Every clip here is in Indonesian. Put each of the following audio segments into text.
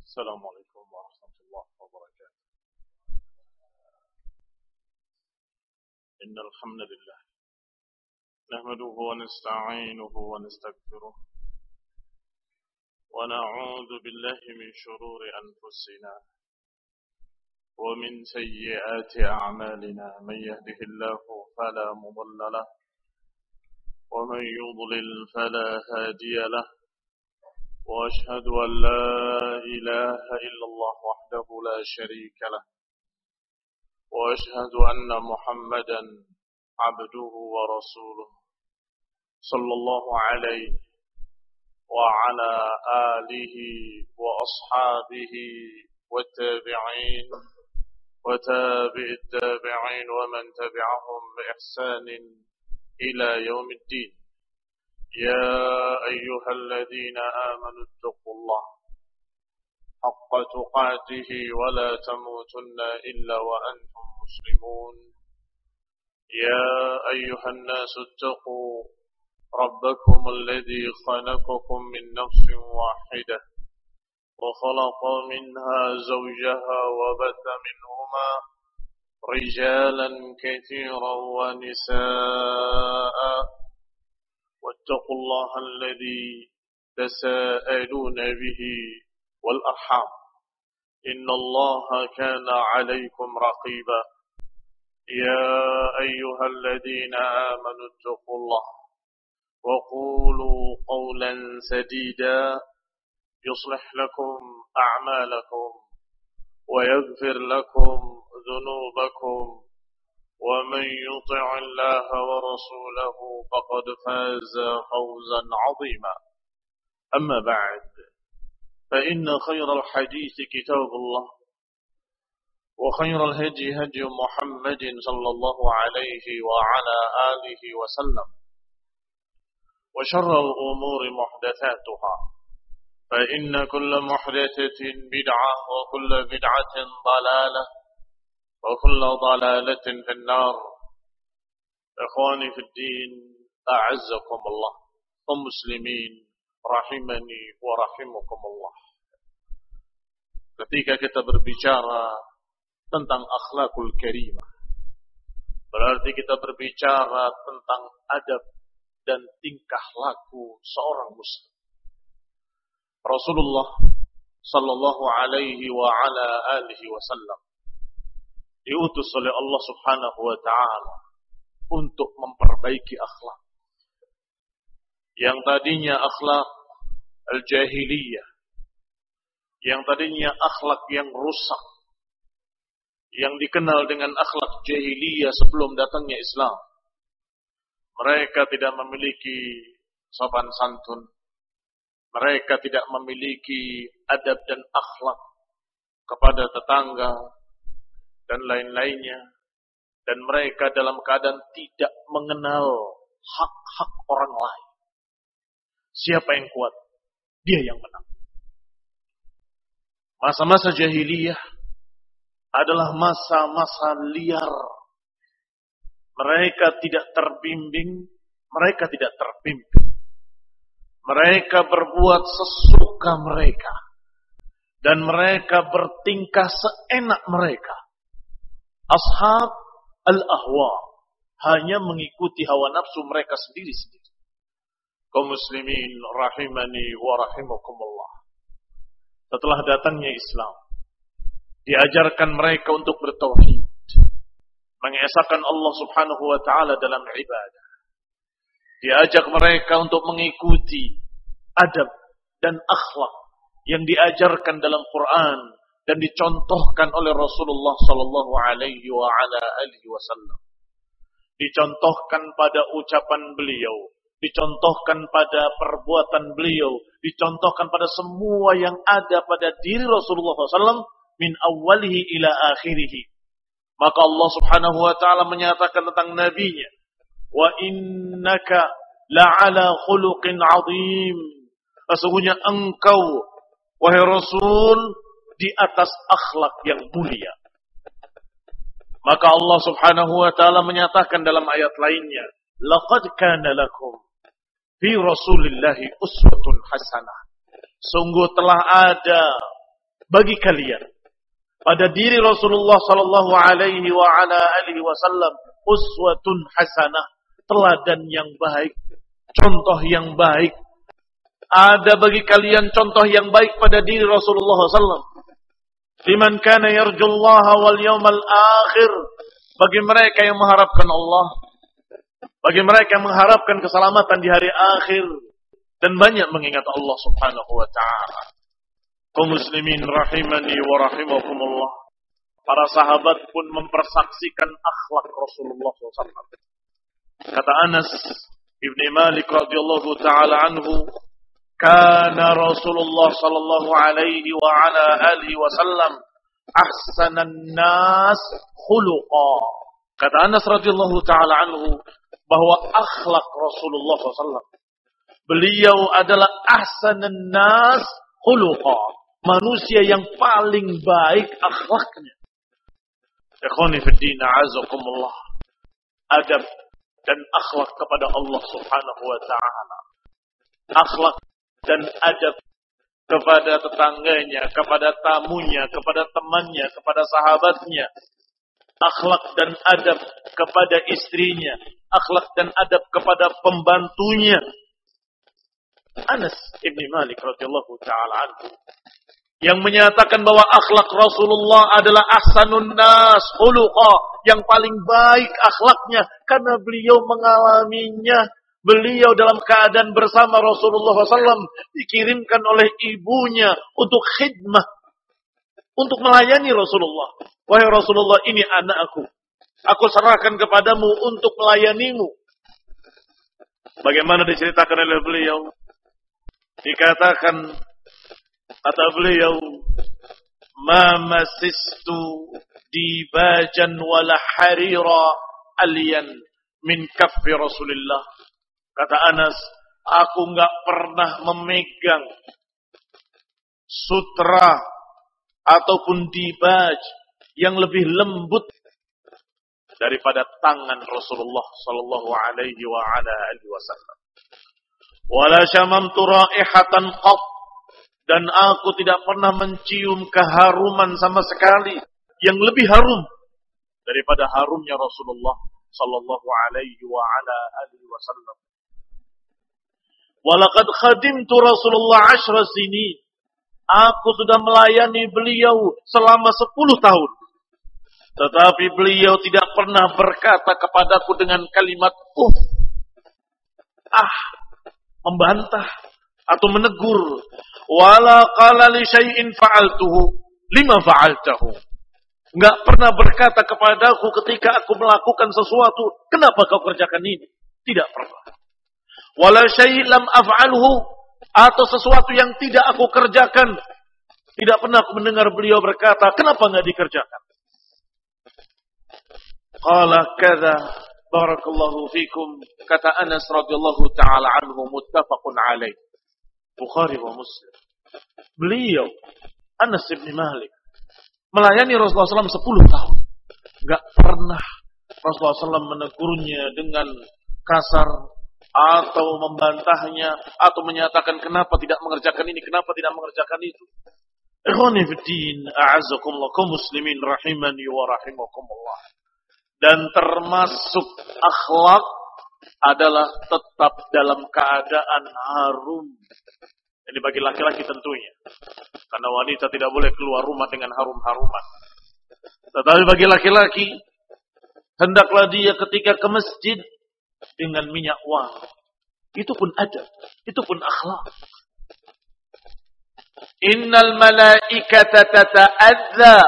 السلام عليكم ورحمة الله وبركاته. إن الحمد لله نحمده ونستعينه ونستغفره ونعوذ بالله من شرور أنفسنا ومن سيئات أعمالنا. من يهده الله فلا مضل له ومن يضلل فلا هادي له، وأشهد أن لا إله إلا الله وحده لا شريك له، وأشهد أن محمدا عبده ورسوله صلى الله عليه وعلى آله وأصحابه والتابعين وتابع التابعين ومن تبعهم بإحسان إلى يوم الدين. يا أيها الذين آمنوا اتقوا الله حق تقاته ولا تموتن إلا وأنتم مسلمون. يا أيها الناس اتقوا ربكم الذي خلقكم من نفس واحدة وخلق منها زوجها وبث منهما رجالا كثيرا ونساء، واتقوا الله الذي تساءلون به والأرحام إن الله كان عليكم رقيبا. يا أيها الذين آمنوا اتقوا الله وقولوا قولا سديدا يصلح لكم أعمالكم ويغفر لكم ذنوبكم، ومن يطع الله ورسوله فقد فاز فوزا عظيما. أما بعد، فإن خير الحديث كتاب الله، وخير الهدي هدي محمد صلى الله عليه وعلى آله وسلم، وشر الأمور محدثاتها، فإن كل محدثة بدعة وكل بدعة ضلالة وكل ضلالة في النار. إخواني في الدين، أعزكم الله ومسلمين rahimani wa rahimakumullah. Ketika kita berbicara tentang akhlakul karimah, berarti kita berbicara tentang adab dan tingkah laku seorang muslim. Rasulullah sallallahu alaihi wa ala alihi wasallam diutus oleh Allah Subhanahu wa taala untuk memperbaiki akhlak. Yang tadinya akhlak al-jahiliyah, yang tadinya akhlak yang rusak, yang dikenal dengan akhlak jahiliyah sebelum datangnya Islam. Mereka tidak memiliki sopan santun, mereka tidak memiliki adab dan akhlak kepada tetangga dan lain-lainnya, dan mereka dalam keadaan tidak mengenal hak-hak orang lain. Siapa yang kuat, dia yang menang. Masa-masa jahiliyah adalah masa-masa liar. Mereka tidak terbimbing, mereka tidak terpimpin. Mereka berbuat sesuka mereka, dan mereka bertingkah seenak mereka. Ashab al-ahwa, hanya mengikuti hawa nafsu mereka sendiri-sendiri. Kaum muslimin rahimani wa rahimakumullah. Setelah datangnya Islam, diajarkan mereka untuk bertauhid, mengesahkan Allah Subhanahu wa taala dalam ibadah. Diajak mereka untuk mengikuti adab dan akhlak yang diajarkan dalam Quran dan dicontohkan oleh Rasulullah sallallahu alaihi wa ala alihi wasallam. Dicontohkan pada ucapan beliau, dicontohkan pada perbuatan beliau, dicontohkan pada semua yang ada pada diri Rasulullah SAW min awalihi ila akhirihi. Maka Allah Subhanahu wa taala menyatakan tentang nabinya, wa innaka la'ala khuluqin 'azim. Sesungguhnya engkau wahai Rasul di atas akhlak yang mulia. Maka Allah Subhanahu wa taala menyatakan dalam ayat lainnya, laqad kana lakum fi Rasulillahi uswatun hasanah. Sungguh telah ada bagi kalian pada diri Rasulullah sallallahu alaihi wa ala alihi wasallam uswatun hasanah, teladan yang baik, contoh yang baik. Ada bagi kalian contoh yang baik pada diri Rasulullah sallallahu. Liman kana yarjullaha wal yawmal akhir, bagi mereka yang mengharapkan Allah, bagi mereka yang mengharapkan keselamatan di hari akhir dan banyak mengingat Allah Subhanahu wa taala. Kaum muslimin rahimani wa rahimakumullah. Para sahabat pun mempersaksikan akhlak Rasulullah SAW. Kata Anas ibn Malik radhiyallahu taala anhu, kana Rasulullah sallallahu alaihi wa ala alihi wasallam ahsanan nas khuluqa. Kata Anas radhiyallahu taala anhu bahwa akhlak Rasulullah SAW, beliau adalah ahsanan nas khuluqa, manusia yang paling baik akhlaknya. Ikhwani fi din, a'azakumullah. Adab dan akhlak kepada Allah Subhanahu wa taala. Akhlak dan adab kepada tetangganya, kepada tamunya, kepada temannya, kepada sahabatnya. Akhlak dan adab kepada istrinya, akhlak dan adab kepada pembantunya. Anas ibn Malik radhiyallahu taala anhu yang menyatakan bahwa akhlak Rasulullah adalah ahsanun nas khuluqa, yang paling baik akhlaknya karena beliau mengalaminya. Beliau dalam keadaan bersama Rasulullah SAW dikirimkan oleh ibunya untuk khidmah, untuk melayani Rasulullah. Wahai Rasulullah, ini anakku, aku serahkan kepadamu untuk melayanimu. Bagaimana diceritakan oleh beliau? Dikatakan, kata beliau, ma masistu dibajan wala harira aliyan min kaffi Rasulillah. Kata Anas, aku enggak pernah memegang sutra ataupun dibaj yang lebih lembut daripada tangan Rasulullah sallallahu alaihi wa ala alihi wasallam. Wala syamamtu raihatan qat, dan aku tidak pernah mencium keharuman sama sekali yang lebih harum daripada harumnya Rasulullah sallallahu alaihi wa ala alihi wasallam. Walaqad khadimtu Rasulullah 10 sinin. Aku sudah melayani beliau selama 10 tahun. Tetapi beliau tidak pernah berkata kepadaku dengan kalimat membantah atau menegur. Wala qala li syai'in fa'altuhu lima fa'altahu. Enggak pernah berkata kepadaku ketika aku melakukan sesuatu, kenapa kau kerjakan ini? Tidak pernah. Wala syai' lam af'alhu, atau sesuatu yang tidak aku kerjakan, tidak pernah aku mendengar beliau berkata, kenapa enggak dikerjakan? Qala kadza barakallahu fikum, kata Anas radhiyallahu taala anhu, muttafaqun alaih, Bukhari wa Muslim. Beliau Anas bin Malik melayani Rasulullah SAW 10 tahun. Enggak pernah Rasulullah SAW menegurnya dengan kasar atau membantahnya atau menyatakan kenapa tidak mengerjakan ini, kenapa tidak mengerjakan itu. Ikhwani fiddin, a'azzakumullah, kaum muslimin rahimani wa rahimakumullah. Dan termasuk akhlak adalah tetap dalam keadaan harum. Ini bagi laki-laki tentunya, karena wanita tidak boleh keluar rumah dengan harum-haruman. Tetapi bagi laki-laki, hendaklah dia ketika ke masjid dengan minyak wangi. Itu pun adab, itu pun akhlak. Innal malaikata tata'adza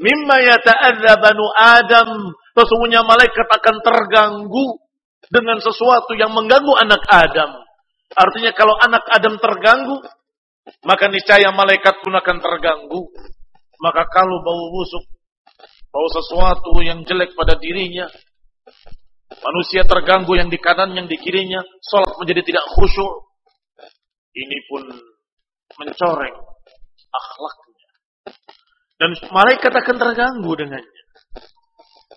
mimma yata'adza banu Adam. Sesungguhnya malaikat akan terganggu dengan sesuatu yang mengganggu anak Adam. Artinya kalau anak Adam terganggu, maka niscaya malaikat pun akan terganggu. Maka kalau bau busuk, bau sesuatu yang jelek pada dirinya, manusia terganggu yang di kanan, yang di kirinya, salat menjadi tidak khusyuk. Ini pun mencoreng akhlaknya. Dan malaikat akan terganggu dengannya.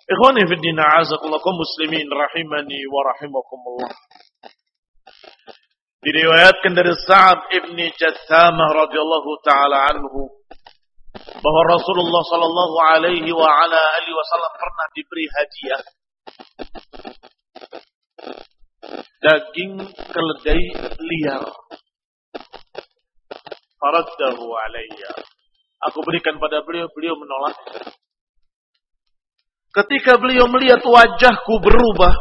Ikhwani fi din, a'azakumullah, muslimin rahimani wa rahimakumullah. Diriwayatkan dari Sa'ad ibn Jassamah radhiyallahu taala anhu bahwa Rasulullah sallallahu alaihi wa ala alihi wasallam pernah diberi hadiah daging keledai liar. Faraddahu alayya. Aku berikan pada beliau, beliau menolak. Ketika beliau melihat wajahku berubah,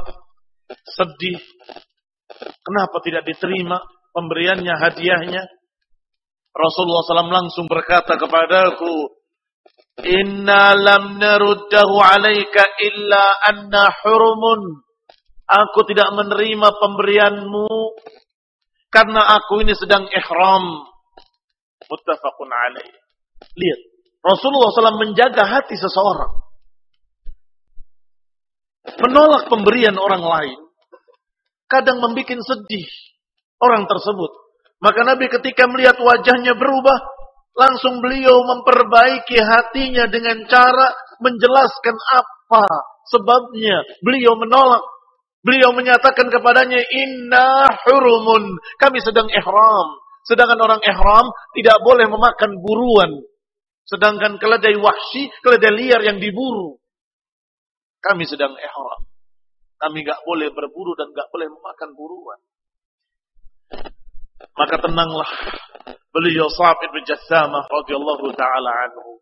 sedih. Kenapa tidak diterima pemberiannya, hadiahnya? Rasulullah SAW langsung berkata kepadaku, Inna lam naruddahu alaika illa anna hurumun. Aku tidak menerima pemberianmu karena aku ini sedang ihram. Muttafaqun alaih. Lihat, Rasulullah SAW menjaga hati seseorang. Menolak pemberian orang lain kadang membuat sedih orang tersebut. Maka Nabi ketika melihat wajahnya berubah, langsung beliau memperbaiki hatinya dengan cara menjelaskan apa sebabnya beliau menolak. Beliau menyatakan kepadanya, Inna hurumun. Kami sedang ihram. Sedangkan orang ihram tidak boleh memakan buruan. Sedangkan keledai wahsy, keledai liar yang diburu. Kami sedang ihram. Kami gak boleh berburu dan gak boleh memakan buruan. Maka tenanglah beliau Sa'ad bin Jassamah radhiyallahu taala anhu.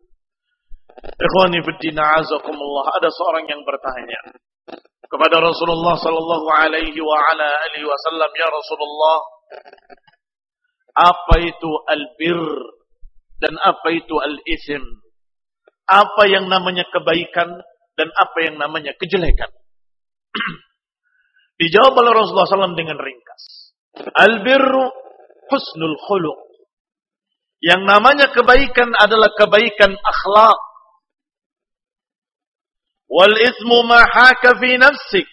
Ikhwani fiddin a'azakumullah, ada seorang yang bertanya kepada Rasulullah sallallahu alaihi wa ala alihi wasallam, ya Rasulullah, apa itu albir dan apa itu al-ithm? Apa yang namanya kebaikan dan apa yang namanya kejelekan? Dijawab oleh Rasulullah SAW dengan ringkas. Al-birru husnul khuluq. Yang namanya kebaikan adalah kebaikan akhlak. Wal ithmu ma haka fi nafsik.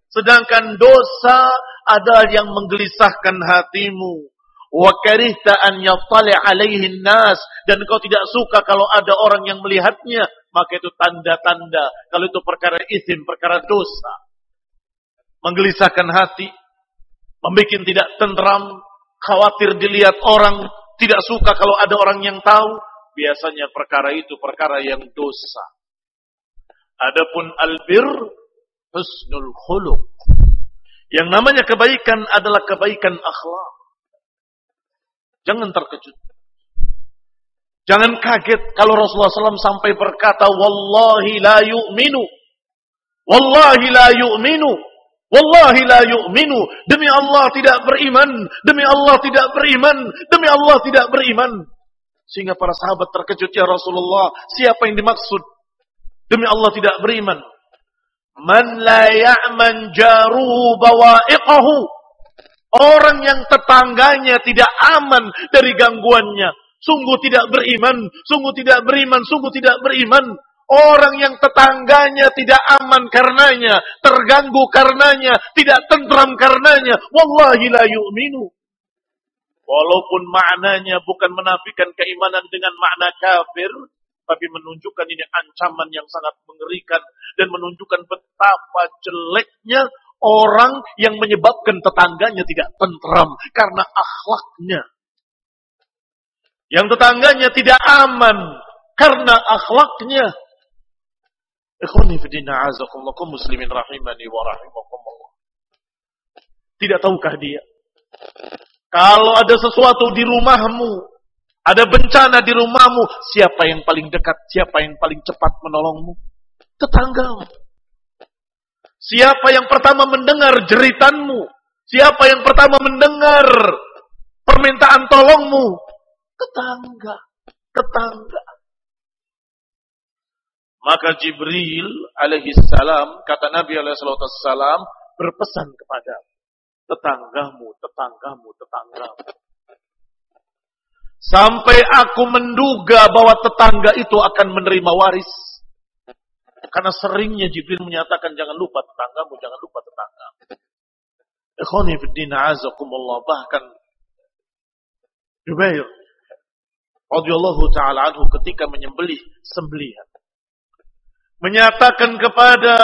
Sedangkan dosa adalah yang menggelisahkan hatimu. Wa karihta an yattali alaihi nas, dan kau tidak suka kalau ada orang yang melihatnya, maka itu tanda-tanda kalau itu perkara ithm, perkara dosa. Menggelisahkan hati, membuat tidak tentram, khawatir dilihat orang, tidak suka kalau ada orang yang tahu, biasanya perkara itu perkara yang dosa. Adapun albir husnul khuluq. Yang namanya kebaikan adalah kebaikan akhlak. Jangan terkejut. Jangan kaget kalau Rasulullah SAW sampai berkata, Wallahi la yu'minu. Wallahi la yu'minu. Wallahi la yu'minu. Demi Allah tidak beriman. Demi Allah tidak beriman. Demi Allah tidak beriman. Sehingga para sahabat terkejut, ya Rasulullah, siapa yang dimaksud? Demi Allah tidak beriman. Man la ya'man jaruhu bawa'iqahu. Orang yang tetangganya tidak aman dari gangguannya. Sungguh tidak beriman. Sungguh tidak beriman. Sungguh tidak beriman. Orang yang tetangganya tidak aman karenanya, terganggu karenanya, tidak tentram karenanya, wallahi la yu'minu. Walaupun maknanya bukan menafikan keimanan dengan makna kafir, tapi menunjukkan ini ancaman yang sangat mengerikan dan menunjukkan betapa jeleknya orang yang menyebabkan tetangganya tidak tentram karena akhlaknya. Yang tetangganya tidak aman karena akhlaknya. Ikhwani fiddin a'azakumullah, kaum muslimin rahimani wa rahimakumullah. Tidak tahukah dia? Kalau ada sesuatu di rumahmu, ada bencana di rumahmu, siapa yang paling dekat, siapa yang paling cepat menolongmu? Tetanggamu. Siapa yang pertama mendengar jeritanmu? Siapa yang pertama mendengar permintaan tolongmu? Tetangga. Tetangga. Maka Jibril alaihi salam, kata Nabi alaihi salam, berpesan kepada tetanggamu, tetanggamu, tetanggamu. Sampai aku menduga bahwa tetangga itu akan menerima waris. Karena seringnya Jibril menyatakan, jangan lupa tetanggamu, jangan lupa tetanggamu. Ikhwani fiddin a'azakumullah, bahkan Jubair radhiyallahu ta'ala anhu ketika menyembelih sembelihan, menyatakan kepada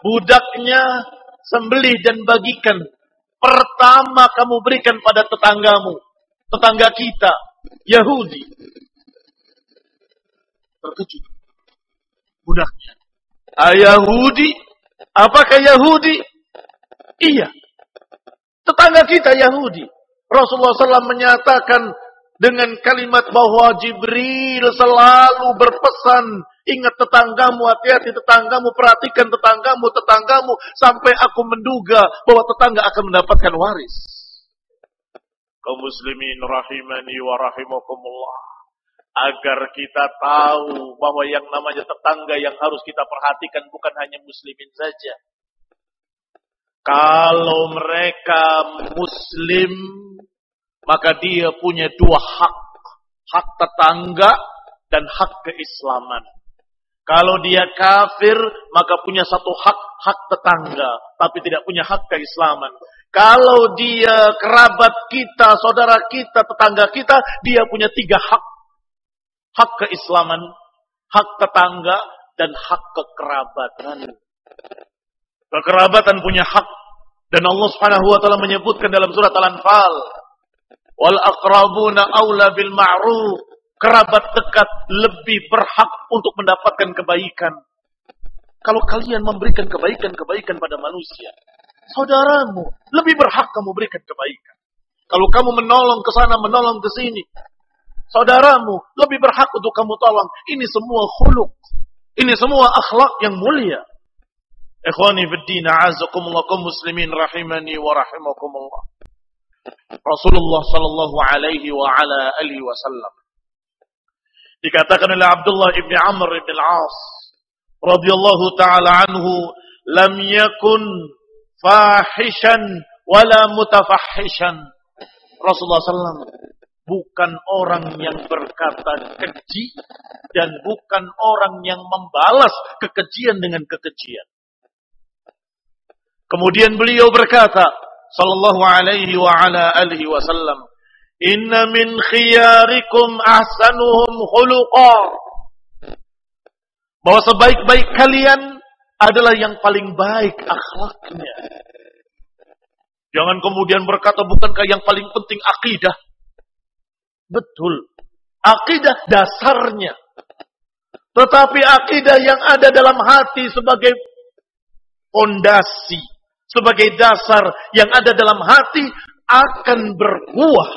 budaknya, sembelih dan bagikan pertama kamu berikan pada tetanggamu, tetangga kita, Yahudi. Terkejut budaknya. Yahudi? Apakah Yahudi? Iya. Tetangga kita Yahudi. Rasulullah SAW menyatakan dengan kalimat bahwa Jibril selalu berpesan, ingat tetanggamu, hati-hati tetanggamu, perhatikan tetanggamu, sampai aku menduga bahwa tetangga akan mendapatkan waris. Kaum muslimin rahimani wa rahimakumullah. Agar kita tahu bahwa yang namanya tetangga yang harus kita perhatikan bukan hanya muslimin saja. Kalau mereka muslim, maka dia punya dua hak. Hak tetangga dan hak keislaman. Kalau dia kafir, maka punya satu hak, hak tetangga. Tapi tidak punya hak keislaman. Kalau dia kerabat kita, saudara kita, tetangga kita, dia punya tiga hak. Hak keislaman, hak tetangga, dan hak kekerabatan. Kekerabatan punya hak. Dan Allah Subhanahu wa taala menyebutkan dalam surat Al-Anfal, wal aqrabuna aula bil ma'ruf. Kerabat dekat lebih berhak untuk mendapatkan kebaikan. Kalau kalian memberikan kebaikan pada manusia, saudaramu lebih berhak kamu berikan kebaikan. Kalau kamu menolong ke sana, menolong ke sini, saudaramu lebih berhak untuk kamu tolong. Ini semua khuluq. Ini semua akhlak yang mulia. Ikhwani fiddin, a'azakumullah, kaum muslimin rahimani wa rahimakumullah. Rasulullah sallallahu alaihi wa ala alihi wasallam dikatakan oleh Abdullah ibn Amr ibn al-As radhiyallahu ta'ala anhu, lam yakun fahishan wala mutafahishan. Rasulullah sallallahu bukan orang yang berkata keji dan bukan orang yang membalas kekejian dengan kekejian. Kemudian beliau berkata sallallahu alaihi wa ala alihi wasallam, inna min khiyarikum ahsanuhum khuluqa. Bahwa sebaik-baik kalian adalah yang paling baik akhlaknya. Jangan kemudian berkata, bukankah yang paling penting akidah? Betul. Akidah dasarnya. Tetapi akidah yang ada dalam hati sebagai fondasi, sebagai dasar yang ada dalam hati akan berbuah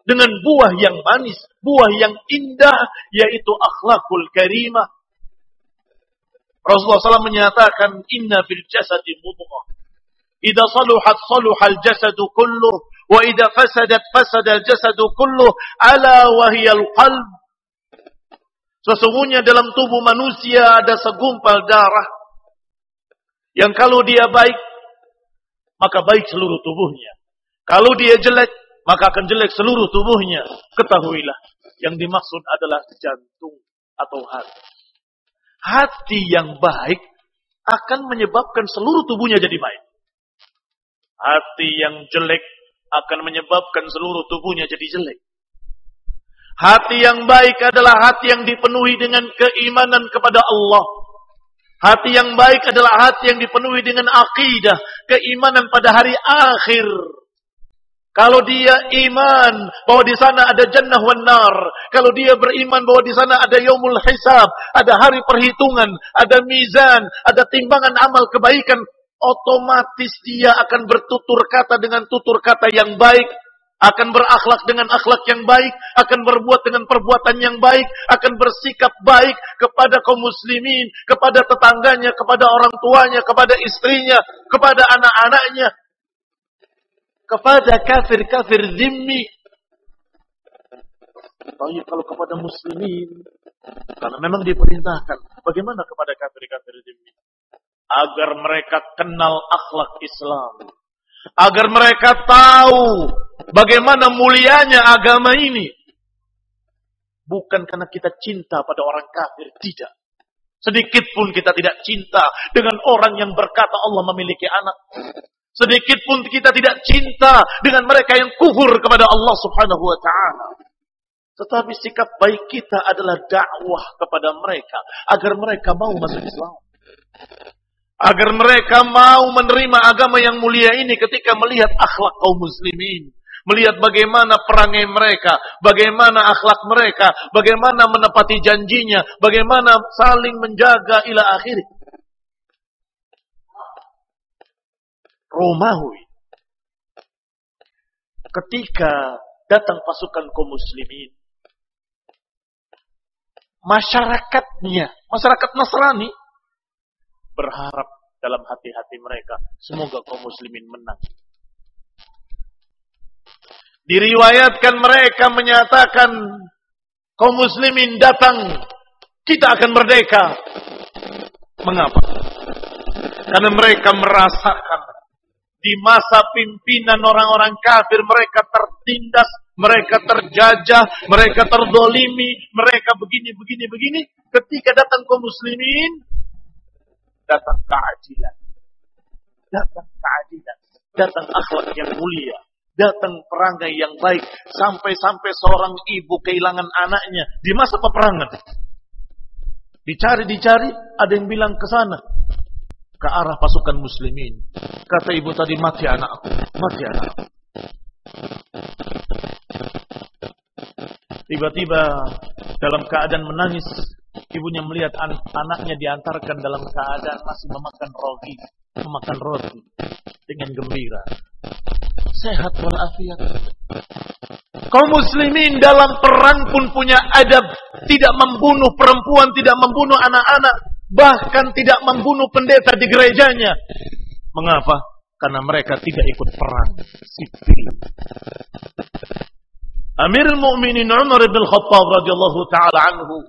dengan buah yang manis, buah yang indah, yaitu akhlakul karimah. Rasulullah SAW menyatakan, inna fil jasadi mudghah. Idza saluhat saluhal jasadu kulluh, wa idza fasadat fasadal jasadu kulluh, ala wahiyal qalb. Sesungguhnya dalam tubuh manusia ada segumpal darah yang kalau dia baik, maka baik seluruh tubuhnya. Kalau dia jelek, maka akan jelek seluruh tubuhnya. Ketahuilah, yang dimaksud adalah jantung atau hati. Hati yang baik akan menyebabkan seluruh tubuhnya jadi baik. Hati yang jelek akan menyebabkan seluruh tubuhnya jadi jelek. Hati yang baik adalah hati yang dipenuhi dengan keimanan kepada Allah. Hati yang baik adalah hati yang dipenuhi dengan akidah, keimanan pada hari akhir. Kalau dia iman bahwa di sana ada jannah wan nar, kalau dia beriman bahwa di sana ada yaumul hisab, ada hari perhitungan, ada mizan, ada timbangan amal kebaikan, otomatis dia akan bertutur kata dengan tutur kata yang baik, akan berakhlak dengan akhlak yang baik, akan berbuat dengan perbuatan yang baik, akan bersikap baik kepada kaum muslimin, kepada tetangganya, kepada orang tuanya, kepada istrinya, kepada anak-anaknya, kepada kafir-kafir zimmi. Tapi kalau kepada muslimin, karena memang diperintahkan, bagaimana kepada kafir-kafir zimmi? Agar mereka kenal akhlak Islam, agar mereka tahu bagaimana mulianya agama ini. Bukan karena kita cinta pada orang kafir, tidak. Sedikit pun kita tidak cinta dengan orang yang berkata Allah memiliki anak. Sedikit pun kita tidak cinta dengan mereka yang kufur kepada Allah Subhanahu wa ta'ala. Tetapi sikap baik kita adalah dakwah kepada mereka agar mereka mau masuk Islam. Agar mereka mau menerima agama yang mulia ini ketika melihat akhlak kaum muslimin. Melihat bagaimana perangai mereka, bagaimana akhlak mereka, bagaimana menepati janjinya, bagaimana saling menjaga ila akhir. Romawi. Ketika datang pasukan kaum muslimin, masyarakatnya, masyarakat Nasrani, berharap dalam hati-hati mereka, semoga kaum muslimin menang. Diriwayatkan mereka menyatakan, kaum muslimin datang, kita akan merdeka. Mengapa? Karena mereka merasakan di masa pimpinan orang-orang kafir mereka tertindas, mereka terjajah, mereka terdolimi, mereka begini. Ketika datang kaum muslimin, datang keadilan, datang akhlak yang mulia, datang perangai yang baik, sampai seorang ibu kehilangan anaknya di masa peperangan. Dicari, ada yang bilang ke sana, ke arah pasukan muslimin. Kata ibu tadi, mati anakku. Tiba-tiba dalam keadaan menangis, ibunya melihat anaknya diantarkan dalam keadaan masih memakan roti dengan gembira, sehat walafiat. Kaum muslimin dalam perang pun punya adab, tidak membunuh perempuan, tidak membunuh anak-anak, bahkan tidak membunuh pendeta di gerejanya. Mengapa? Karena mereka tidak ikut perang sipil. Amirul Mukminin Umar bin Khattab radhiyallahu taala anhu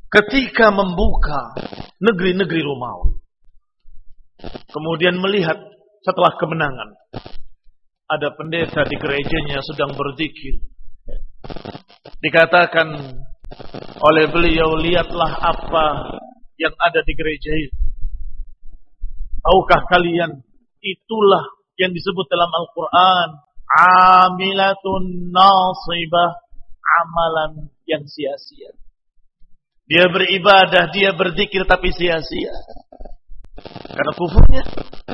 ketika membuka negeri-negeri Romawi, kemudian melihat setelah kemenangan ada pendeta di gerejanya sedang berzikir. Dikatakan oleh beliau, lihatlah apa yang ada di gereja itu. Tahukah kalian, itulah yang disebut dalam Al-Quran, amilatun nasibah, amalan yang sia-sia. Dia beribadah, dia berzikir tapi sia-sia. Karena kufurnya,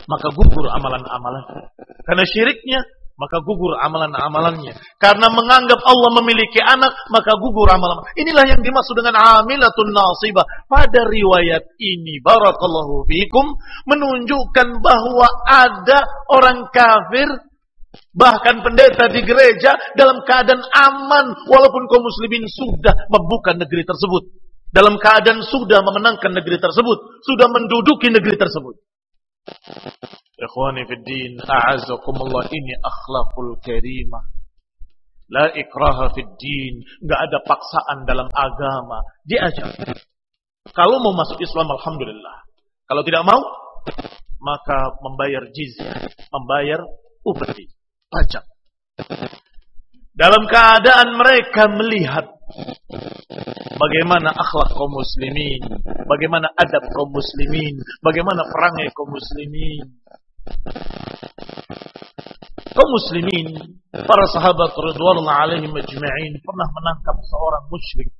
maka gugur amalan-amalannya. Karena syiriknya, maka gugur amalan-amalannya. Karena menganggap Allah memiliki anak, maka gugur amalan. Inilah yang dimaksud dengan amilatun nasibah. Pada riwayat ini, barakallahu fikum, menunjukkan bahwa ada orang kafir, bahkan pendeta di gereja, dalam keadaan aman, walaupun kaum muslimin sudah membuka negeri tersebut. Dalam keadaan sudah memenangkan negeri tersebut, sudah menduduki negeri tersebut. Ikhwani fid din, a'azzakumullah, ini akhlakul karimah. La ikraha fid din, enggak ada paksaan dalam agama, diajar. Kalau mau masuk Islam, alhamdulillah. Kalau tidak mau, maka membayar jizyah, membayar upeti, pajak. Dalam keadaan mereka melihat bagaimana akhlak kaum muslimin, bagaimana adab kaum muslimin, bagaimana perangai kaum muslimin. Kaum muslimin, para sahabat radhiyallahu alaihim ajma'in pernah menangkap seorang musyrik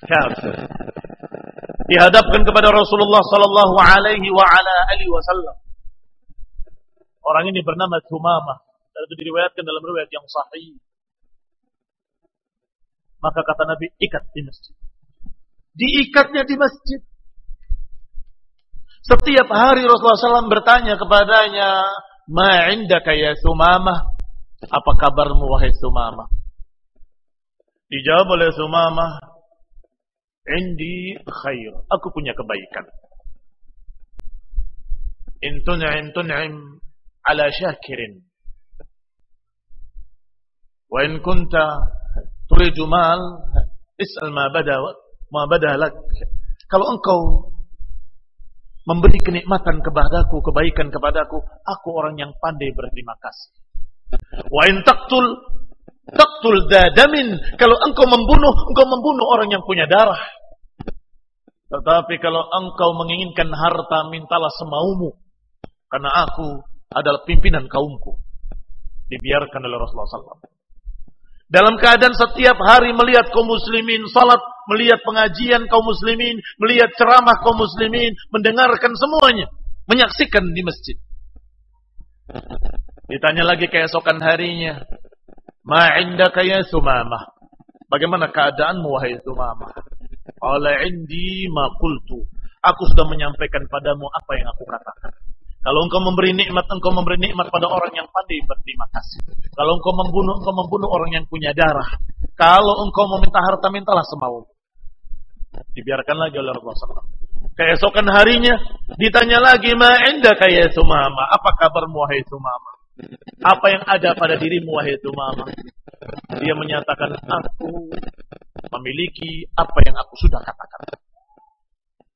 kafir. Dihadapkan kepada Rasulullah sallallahu alaihi wa ala alihi wasallam. Orang ini bernama Thumamah, dan itu diriwayatkan dalam riwayat yang sahih. Maka kata Nabi, ikat di masjid. Diikatnya di masjid. Setiap hari Rasulullah SAW bertanya kepadanya, ma indaka ya Thumamah? Apa kabarmu wahai Thumamah? Dijawab oleh Thumamah, indi khair. Aku punya kebaikan. In tun'im ala syakirin. Wa in kunta turidu mal, is'al ma bada lak. Kalau engkau memberi kenikmatan kepadaku, kebaikan kepadaku, aku orang yang pandai berterima kasih. Wa in taqtul dadamin. Kalau engkau membunuh orang yang punya darah. Tetapi kalau engkau menginginkan harta, mintalah semaumu. Karena aku adalah pimpinan kaumku. Dibiarkan oleh Rasulullah SAW. Dalam keadaan setiap hari melihat kaum muslimin salat, melihat pengajian kaum muslimin, melihat ceramah kaum muslimin, mendengarkan semuanya, menyaksikan di masjid. Ditanya lagi keesokan harinya, ma indaka ya Sumamah? Bagaimana keadaanmu wahai Sumamah? Qala indi ma qultu. Aku sudah menyampaikan padamu apa yang aku katakan. Kalau engkau memberi nikmat pada orang yang pandai berterima kasih. Kalau engkau membunuh orang yang punya darah. Kalau engkau meminta harta, mintalah semau. Dibiarkan lagi oleh Rasulullah SAW. Keesokan harinya ditanya lagi, ma indaka ya Sumamah? Apa kabarmu wahai Sumamah? Apa yang ada pada dirimu wahai Sumamah? Dia menyatakan, aku memiliki apa yang aku sudah katakan.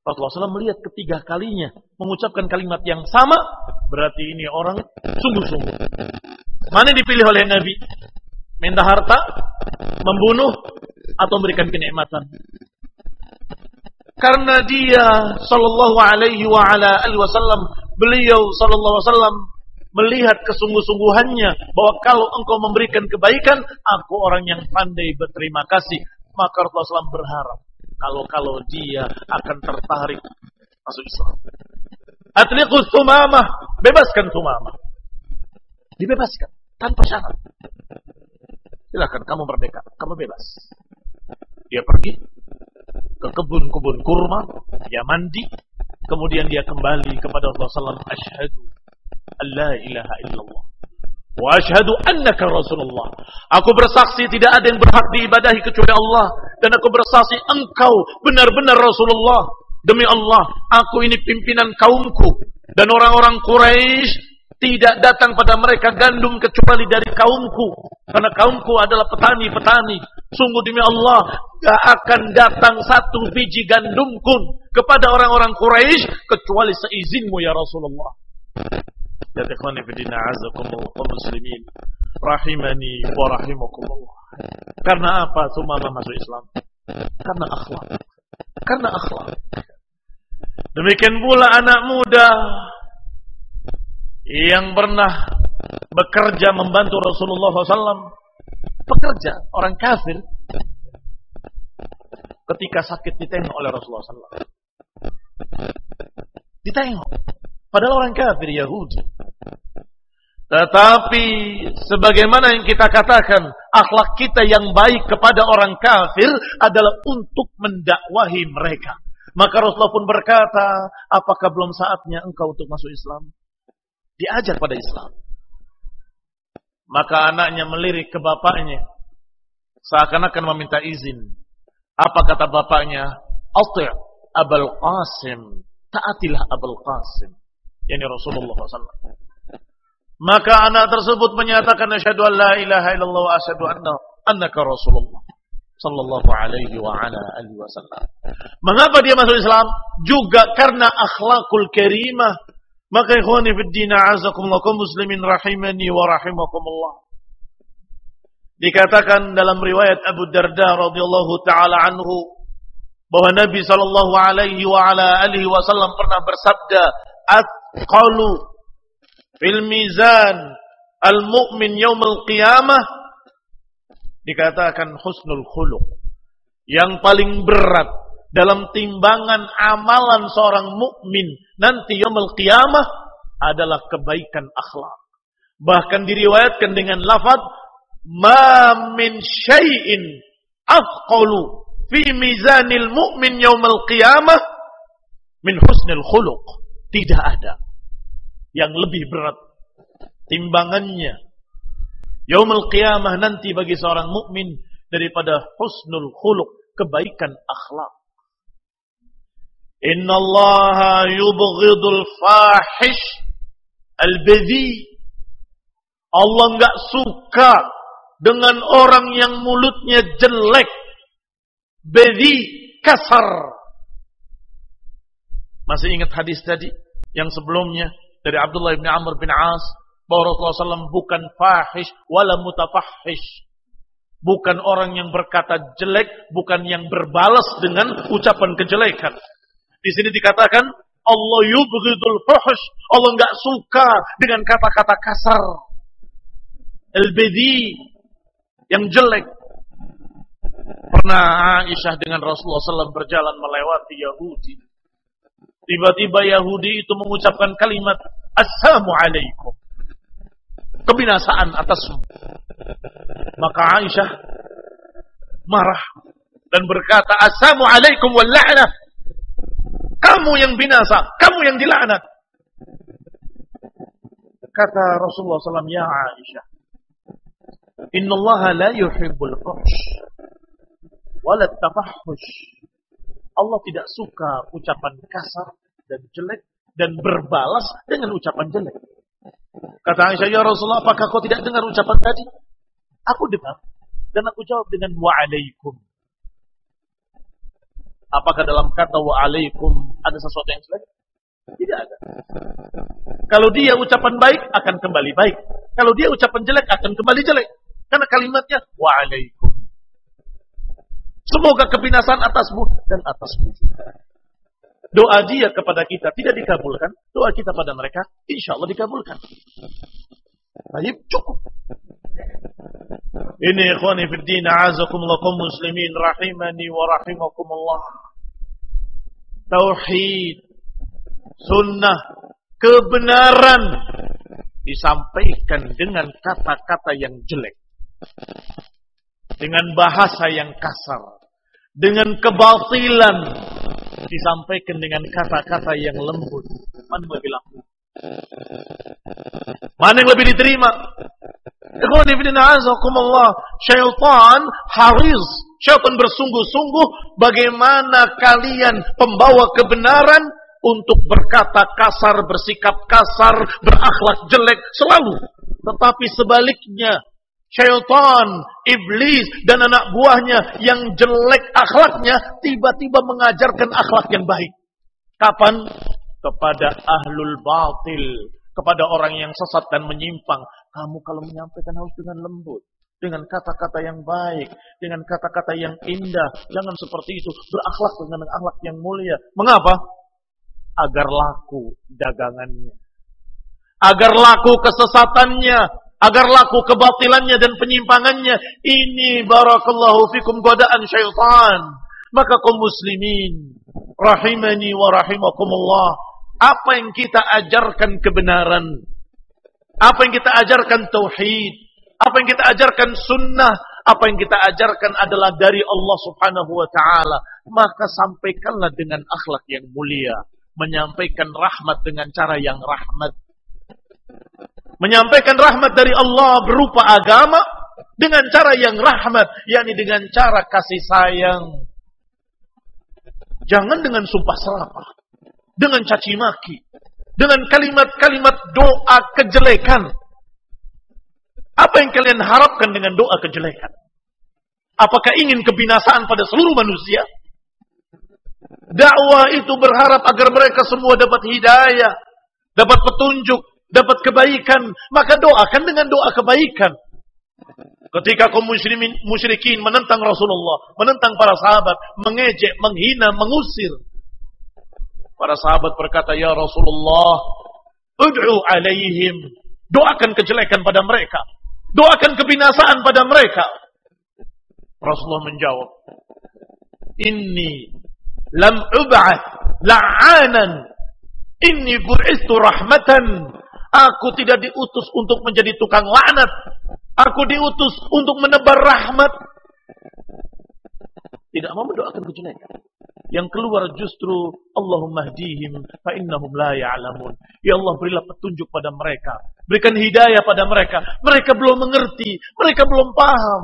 Rasulullah SAW melihat ketiga kalinya mengucapkan kalimat yang sama, berarti ini orang sungguh-sungguh. Mana dipilih oleh Nabi? Minta harta, membunuh, atau memberikan kenikmatan? Karena dia sallallahu alaihi wasallam, beliau sallallahu alaihi wasallam melihat kesungguh-sungguhannya bahwa kalau engkau memberikan kebaikan, aku orang yang pandai berterima kasih. Maka Rasulullah SAW berharap kalau dia akan tertarik masuk Islam. Atliqus Sumamah, bebaskan Sumamah. Dibebaskan tanpa syarat. Silakan kamu merdeka, kamu bebas. Dia pergi ke kebun-kebun kurma, dia mandi, kemudian dia kembali kepada Rasulullah SAW. Asyhadu an la ilaha illallah wa asyhadu annaka Rasulullah. Aku bersaksi tidak ada yang berhak diibadahi kecuali Allah, dan aku bersaksi engkau benar-benar Rasulullah. Demi Allah, aku ini pimpinan kaumku, dan orang-orang Quraisy tidak datang pada mereka gandum kecuali dari kaumku, karena kaumku adalah petani-petani. Sungguh demi Allah, gak akan datang satu biji gandum pun kepada orang-orang Quraisy kecuali seizinmu ya Rasulullah. Ya ikhwani fillah, azakumullah kaum muslimin rahimani wa rahimakumullah. Karena apa Sumamah masuk Islam? Karena akhlak. Karena akhlak. Demikian pula anak muda yang pernah bekerja membantu Rasulullah SAW, pekerja orang kafir, ketika sakit ditengok oleh Rasulullah SAW. Ditengok, padahal orang kafir Yahudi. Tetapi sebagaimana yang kita katakan, akhlak kita yang baik kepada orang kafir adalah untuk mendakwahi mereka. Maka Rasulullah pun berkata, apakah belum saatnya engkau untuk masuk Islam? Diajar pada Islam. Maka anaknya melirik ke bapaknya, seakan-akan meminta izin. Apa kata bapaknya? Ati' Abul Qasim, taatilah Abul Qasim, yakni Rasulullah SAW. Maka anak tersebut menyatakan, asyhadu an la ilaha illallah wa asyhadu annaka Rasulullah sallallahu alaihi wa ala alihi wasallam. Mengapa dia masuk Islam? Juga karena akhlakul karimah. Maka ikhwani fid din, a'azakumullah kaum muslimin rahimani wa rahimakumullah. Dikatakan dalam riwayat Abu Darda radhiyallahu taala anhu bahwa Nabi sallallahu alaihi wa ala alihi wasallam pernah bersabda, "Atqalu fil mizan al-mu'min yaumil qiyamah." Dikatakan husnul khuluq. Yang paling berat dalam timbangan amalan seorang mukmin nanti yaumil qiyamah adalah kebaikan akhlak. Bahkan diriwayatkan dengan lafaz, "Ma min syai'in afqalu fi mizanil mu'min yaumil qiyamah min husnul khuluq." Tidak ada yang lebih berat timbangannya yaumul qiyamah nanti bagi seorang mukmin daripada husnul khuluq, kebaikan akhlak. Innallaha yubghidul fahish al-badhi. Allah enggak suka dengan orang yang mulutnya jelek, badhi, kasar. Masih ingat hadis tadi yang sebelumnya dari Abdullah bin Amr bin As bahwa Rasulullah SAW bukan fahish wala mutafahish, bukan orang yang berkata jelek, bukan yang berbalas dengan ucapan kejelekan. Di sini dikatakan Allah yubghidul fuhsh, Allah enggak suka dengan kata-kata kasar, al-badhi, yang jelek. Pernah Aisyah dengan Rasulullah SAW berjalan melewati Yahudi. Tiba-tiba Yahudi itu mengucapkan kalimat Assalamualaikum. Kebinasaan atasmu. Maka Aisyah marah dan berkata, Assalamualaikum wal la'nah. Kamu yang binasa, kamu yang dilaknat. Kata Rasulullah SAW, ya Aisyah, Innallaha la yuhibbul fuhsh wala tafahush. Allah tidak suka ucapan kasar dan jelek dan berbalas dengan ucapan jelek. Kata Aisyah, ya Rasulullah, apakah kau tidak dengar ucapan tadi? Aku dengar dan aku jawab dengan wa'alaikum. Apakah dalam kata wa'alaikum ada sesuatu yang jelek? Tidak ada. Kalau dia ucapan baik akan kembali baik. Kalau dia ucapan jelek akan kembali jelek. Karena kalimatnya wa'alaikum. Semoga kebinasaan atasmu dan atasmu juga. Doa dia kepada kita tidak dikabulkan. Doa kita pada mereka insya Allah dikabulkan. Baik, cukup. Ini ikhwani fiddin, a'azakumullah kaum muslimin rahimani wa rahimakumullah. Tauhid, sunnah, kebenaran disampaikan dengan kata-kata yang jelek, dengan bahasa yang kasar, dengan kebatilan disampaikan dengan kata-kata yang lembut. Mana yang lebih laku? Mana yang lebih diterima? Ikhwani fillah azakumullah, syaitan haris, syaitan bersungguh-sungguh bagaimana kalian pembawa kebenaran untuk berkata kasar, bersikap kasar, berakhlak jelek selalu. Tetapi sebaliknya, syaitan, iblis dan anak buahnya yang jelek akhlaknya tiba-tiba mengajarkan akhlak yang baik. Kapan? Kepada ahlul batil, kepada orang yang sesat dan menyimpang. Kamu kalau menyampaikan harus dengan lembut, dengan kata-kata yang baik, dengan kata-kata yang indah. Jangan seperti itu, berakhlak dengan akhlak yang mulia. Mengapa? Agar laku dagangannya, agar laku kesesatannya, agar laku kebatilannya dan penyimpangannya. Ini barakallahu fikum godaan syaitan. Maka kaum muslimin rahimani wa rahimakumullah, apa yang kita ajarkan kebenaran, apa yang kita ajarkan tauhid, apa yang kita ajarkan sunnah, apa yang kita ajarkan adalah dari Allah Subhanahu wa ta'ala, maka sampaikanlah dengan akhlak yang mulia. Menyampaikan rahmat dengan cara yang rahmat, menyampaikan rahmat dari Allah berupa agama dengan cara yang rahmat, yakni dengan cara kasih sayang. Jangan dengan sumpah serapah, dengan caci maki, dengan kalimat-kalimat doa kejelekan. Apa yang kalian harapkan dengan doa kejelekan? Apakah ingin kebinasaan pada seluruh manusia? Dakwah itu berharap agar mereka semua dapat hidayah, dapat petunjuk, dapat kebaikan. Maka doakan dengan doa kebaikan. Ketika kaum musyrikin menentang Rasulullah, menentang para sahabat, mengejek, menghina, mengusir, para sahabat berkata, ya Rasulullah, ud'u alaihim, doakan kejelekan pada mereka, doakan kebinasaan pada mereka. Rasulullah menjawab, inni lam ub'ath la'anan, inni bu'istu rahmatan. Aku tidak diutus untuk menjadi tukang laknat, aku diutus untuk menebar rahmat. Tidak mau mendoakan kejelekan. Yang keluar justru Allahumma hdihim fa innahum la ya'lamun. Ya Allah, berilah petunjuk pada mereka, berikan hidayah pada mereka. Mereka belum mengerti, mereka belum paham.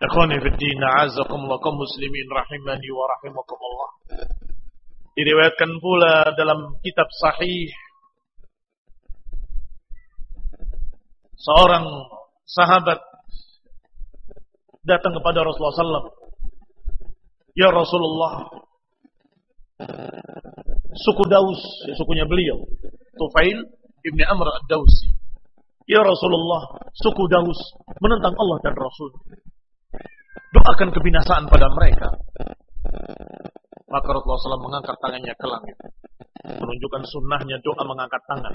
Ikhwani fid din, a'azzakumullah kaum muslimin rahimani wa rahimakumullah. Diriwayatkan pula dalam kitab sahih, seorang sahabat datang kepada Rasulullah SAW. Ya Rasulullah, suku Daus, sukunya beliau, Tufail ibn Amr ad-Dausi. Ya Rasulullah, suku Daus menentang Allah dan Rasul. Doakan kebinasaan pada mereka. Maka Rasulullah SAW mengangkat tangannya ke langit, menunjukkan sunnahnya doa mengangkat tangan.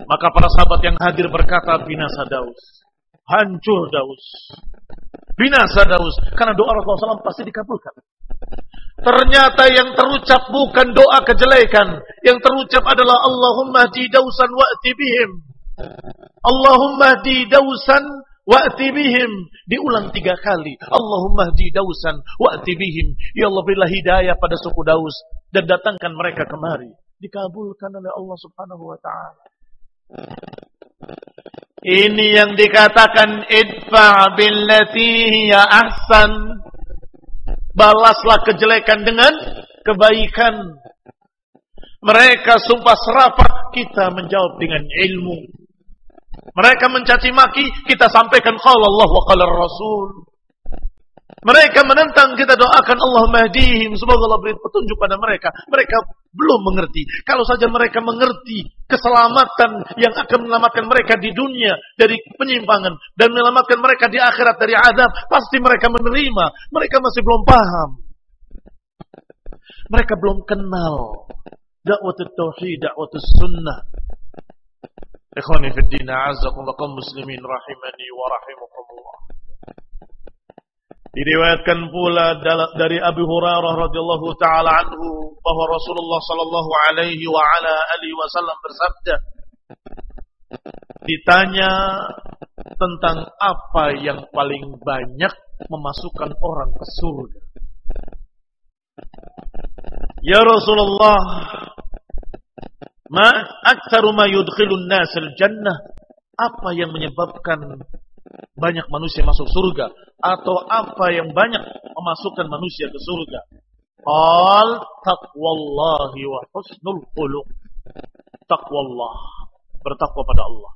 Maka para sahabat yang hadir berkata, binasa Daus. hancur Daus. Binasa Daus. Karena doa Rasulullah SAW pasti dikabulkan. Ternyata yang terucap bukan doa kejelekan. Yang terucap adalah Allahumma hdi Dausan wa'ti bihim. Allahumma hdi Dausan wa'ti bihim. Diulang 3 kali. Allahumma hdi Dausan wa'ti bihim. Ya Allah, berilah hidayah pada suku Daus dan datangkan mereka kemari. Dikabulkan oleh Allah Subhanahu wa taala. Ini yang dikatakan idfa billati hiya ahsan. Balaslah kejelekan dengan kebaikan. Mereka sumpah serapah, kita menjawab dengan ilmu. Mereka mencaci maki, kita sampaikan qala Allah wa qala Rasul. Mereka menentang, kita doakan Allahumma hdihim, semoga Allah beri petunjuk pada mereka. Mereka belum mengerti. Kalau saja mereka mengerti keselamatan yang akan menyelamatkan mereka di dunia dari penyimpangan dan menyelamatkan mereka di akhirat dari azab, pasti mereka menerima. Mereka masih belum paham. Mereka belum kenal dakwah tauhid, dakwah sunnah. Ikhwani fi din, a'azzakumullah kaum muslimin rahimani wa rahimakumullah. Diriwayatkan pula dari Abu Hurairah radhiyallahu taala anhu bahwa Rasulullah sallallahu alaihi wa ala alihi wasallam bersabda, ditanya tentang apa yang paling banyak memasukkan orang ke surga. Ya Rasulullah, ma aktsaru ma yudkhilun nas al-jannah? Apa yang menyebabkan banyak manusia masuk surga, atau apa yang banyak memasukkan manusia ke surga? Qal taqwallahi wa husnul khuluq. Taqwallah, bertakwa pada Allah.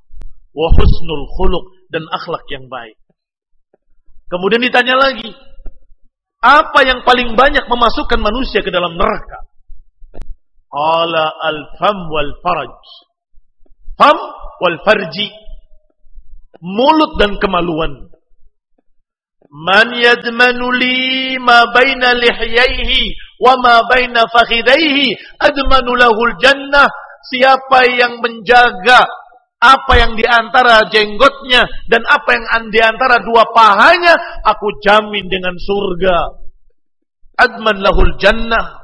Wa husnul khuluq, dan akhlak yang baik. Kemudian ditanya lagi, apa yang paling banyak memasukkan manusia ke dalam neraka? Qala al-fam wal faraj. Fam wal farji, mulut dan kemaluan. Man yadmanu li ma baina lihyaihi wa ma baina fakhidaihi admanu lahul jannah. Siapa yang menjaga apa yang di antara jenggotnya dan apa yang di antara 2 pahanya, aku jamin dengan surga. Adman lahul jannah.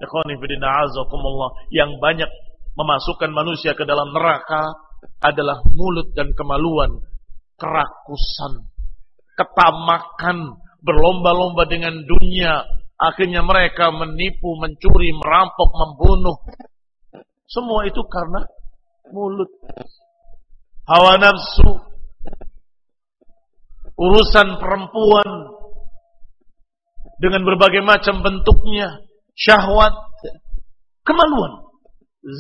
Ikhwani fillah, a'azakumullah, yang banyak memasukkan manusia ke dalam neraka adalah mulut dan kemaluan, kerakusan, ketamakan, berlomba-lomba dengan dunia. Akhirnya mereka menipu, mencuri, merampok, membunuh. Semua itu karena mulut. Hawa nafsu, urusan perempuan dengan berbagai macam bentuknya, syahwat, kemaluan,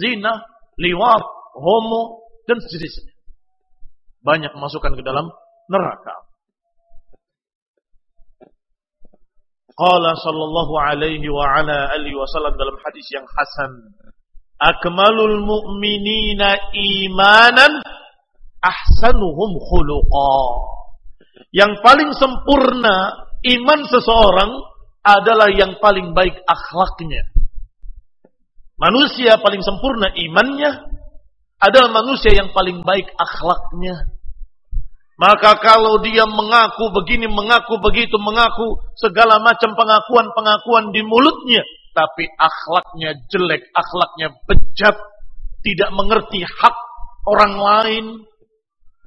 zina, liwat, homo, dan sejenisnya. Banyak masukkan ke dalam neraka. Qala sallallahu alaihi wa ala alihi wasallam dalam hadis yang hasan, akmalul mu'minina imanan ahsanuhum khuluqa. Yang paling sempurna iman seseorang adalah yang paling baik akhlaknya. Manusia paling sempurna imannya adalah manusia yang paling baik akhlaknya. Maka kalau dia mengaku begini, mengaku begitu, mengaku segala macam pengakuan-pengakuan di mulutnya, tapi akhlaknya jelek, akhlaknya bejat, tidak mengerti hak orang lain,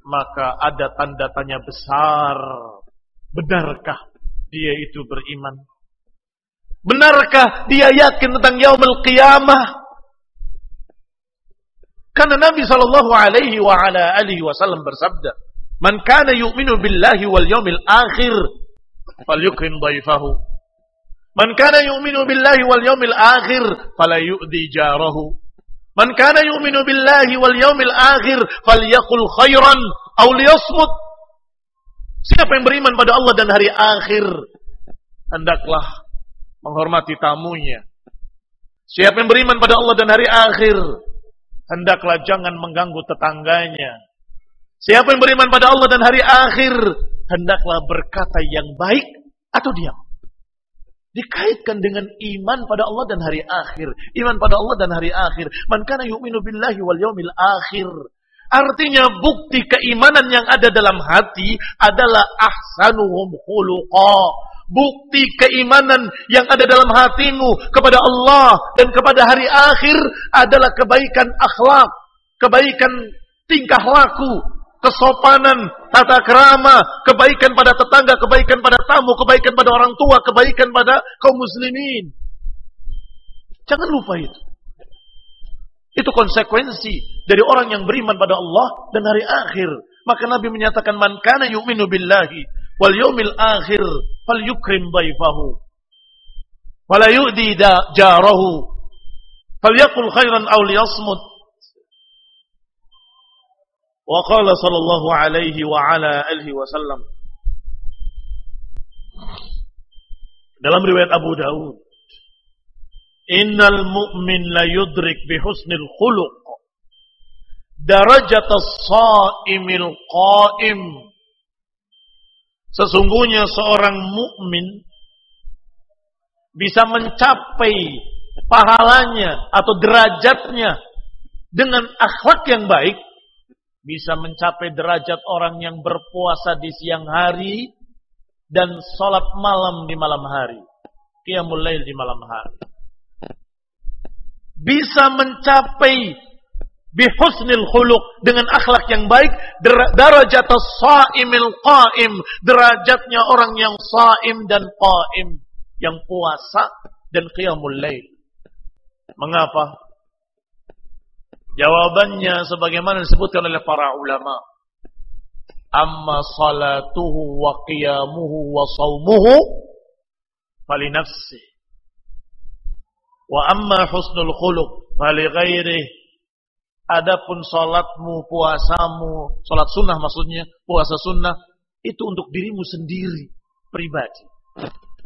maka ada tanda tanya besar. Benarkah dia itu beriman? Benarkah dia yakin tentang yaumul qiyamah? Karena Nabi sallallahu alaihi wa ala alihi wasallam bersabda, "Man kana yu'minu billahi wal yaumil akhir falyukrim dhaifahu. Man kana yu'minu billahi wal yaumil akhir fala yu'dhi jarahu. Man kana yu'minu billahi wal yaumil akhir falyaqul khairan aw liyasmut." Siapa yang beriman pada Allah dan hari akhir, hendaklah menghormati tamunya. Siapa yang beriman pada Allah dan hari akhir, hendaklah jangan mengganggu tetangganya. Siapa yang beriman pada Allah dan hari akhir, hendaklah berkata yang baik atau diam. Dikaitkan dengan iman pada Allah dan hari akhir. Iman pada Allah dan hari akhir. Man kana yu'minu billahi wal yaumil akhir. Artinya bukti keimanan yang ada dalam hati adalah ahsanuhum khuluqa. Bukti keimanan yang ada dalam hatimu kepada Allah dan kepada hari akhir adalah kebaikan akhlak, kebaikan tingkah laku, kesopanan, tata krama, kebaikan pada tetangga, kebaikan pada tamu, kebaikan pada orang tua, kebaikan pada kaum muslimin. Jangan lupa itu. Itu konsekuensi dari orang yang beriman pada Allah dan hari akhir. Maka Nabi menyatakan, man kana yu'minu billahi wal yawmil akhir falyukrim dhaifahu wala yu'di jarahu falyaqul khairan aw liyasmut. Wa qala sallallahu alaihi wa ala alihi wasallam dalam riwayat Abu Daud, innal mu'min la yudrik bi husnil khuluq darajatas sha'imil qa'im. Sesungguhnya seorang mukmin bisa mencapai pahalanya atau derajatnya dengan akhlak yang baik, bisa mencapai derajat orang yang berpuasa di siang hari dan salat malam di malam hari, qiyamul lail di malam hari. Bisa mencapai bihusnil khuluq dengan akhlak yang baik, darajatus shaimil qaim, derajatnya orang yang shaim dan qaim, yang puasa dan qiyamul lail. Mengapa? Jawabannya sebagaimana disebutkan oleh para ulama. Amma salatuhu wa qiyamuhu wa shaumuhu falinafsi. Wa amma husnul khuluq fali ghairihi. Adapun salatmu, puasamu, salat sunnah maksudnya, puasa sunnah, itu untuk dirimu sendiri, pribadi.